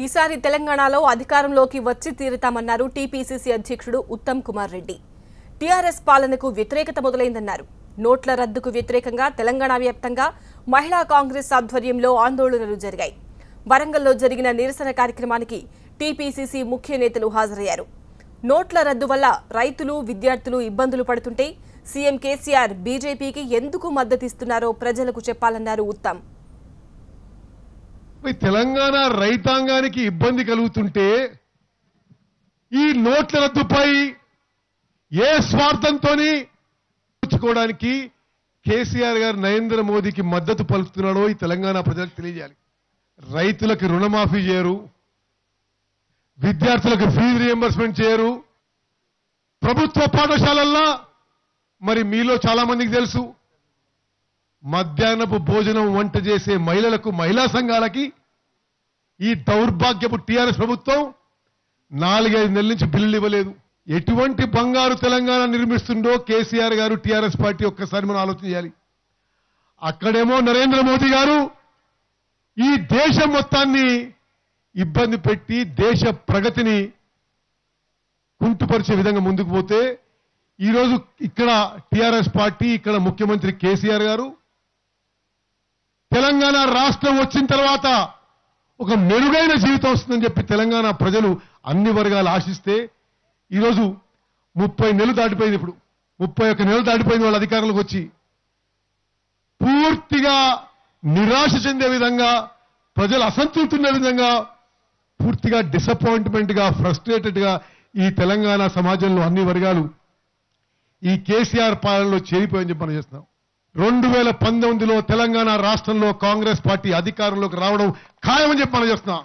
ఈసారి తెలంగాణలో అధికారంలోకి వచ్చి తీరుతామన్నారు టీపీసీసీ అధ్యక్షుడు ఉత్తమ్ కుమార్ రెడ్డి. టీఆర్ఎస్ పాలనకు వ్యతిరేకత మొదలైందన్నారు. నోట్ల రద్దుకు వ్యతిరేకంగా తెలంగాణ వ్యాప్తంగా మహిళా కాంగ్రెస్ ఆధ్వర్యంలో ఆందోళనలు జరిగాయి. వరంగల్లో జరిగిన నిరసన కార్యక్రమానికి టీపీసీసీ ముఖ్య నేతలు హాజరయ్యారు. నోట్ల రద్దు వల్ల రైతులు, విద్యార్థులు ఇబ్బందులు పడుతుంటే సీఎం కేసీఆర్ బీజేపీకి ఎందుకు మద్దతిస్తున్నారో ప్రజలకు చెప్పాలన్నారు ఉత్తమ్. తెలంగాణ రైతాంగానికి ఇబ్బంది కలుగుతుంటే ఈ నోట్ల రద్దుపై ఏ స్వార్థంతోని పుచ్చుకోవడానికి కేసీఆర్ గారు నరేంద్ర మోదీకి మద్దతు పలుకుతున్నాడో ఈ తెలంగాణ ప్రజలకు తెలియజేయాలి. రైతులకు రుణమాఫీ చేయరు, విద్యార్థులకు ఫీజు రియంబర్స్మెంట్ చేయరు. ప్రభుత్వ పాఠశాలల్లో మరి మీలో చాలా మందికి తెలుసు, మధ్యాహ్నపు భోజనం వంట చేసే మహిళలకు, మహిళా సంఘాలకి ఈ దౌర్భాగ్యపు టీఆర్ఎస్ ప్రభుత్వం 4-5 నెలల నుంచి బిల్లులు ఇవ్వలేదు. ఎటువంటి బంగారు తెలంగాణ నిర్మిస్తుండో కేసీఆర్ గారు, టీఆర్ఎస్ పార్టీ ఒక్కసారి మనం ఆలోచన చేయాలి. అక్కడేమో నరేంద్ర మోదీ గారు ఈ దేశం మొత్తాన్ని ఇబ్బంది పెట్టి దేశ ప్రగతిని కుంటుపరిచే విధంగా ముందుకు పోతే, ఈరోజు ఇక్కడ టీఆర్ఎస్ పార్టీ, ఇక్కడ ముఖ్యమంత్రి కేసీఆర్ గారు తెలంగాణ రాష్ట్రం వచ్చిన తర్వాత ఒక మెరుగైన జీవితం వస్తుందని చెప్పి తెలంగాణ ప్రజలు అన్ని వర్గాలు ఆశిస్తే ఈరోజు 30 నెలలు దాటిపోయింది. ఇప్పుడు 31 నెలలు దాటిపోయింది వాళ్ళ అధికారంలోకి వచ్చి. పూర్తిగా నిరాశ చెందే విధంగా, ప్రజలు అసంతృప్తి ఉండే విధంగా, పూర్తిగా డిసప్పాయింట్మెంట్ గా, ఫ్రస్ట్రేటెడ్ గా ఈ తెలంగాణ సమాజంలో అన్ని వర్గాలు ఈ కేసీఆర్ పాలనలో చేరిపోయని చెప్పి మనం చేస్తున్నాం. 2019లో తెలంగాణ రాష్ట్రంలో కాంగ్రెస్ పార్టీ అధికారంలోకి రావడం ఖాయమని చెప్పి మనం చేస్తున్నాం.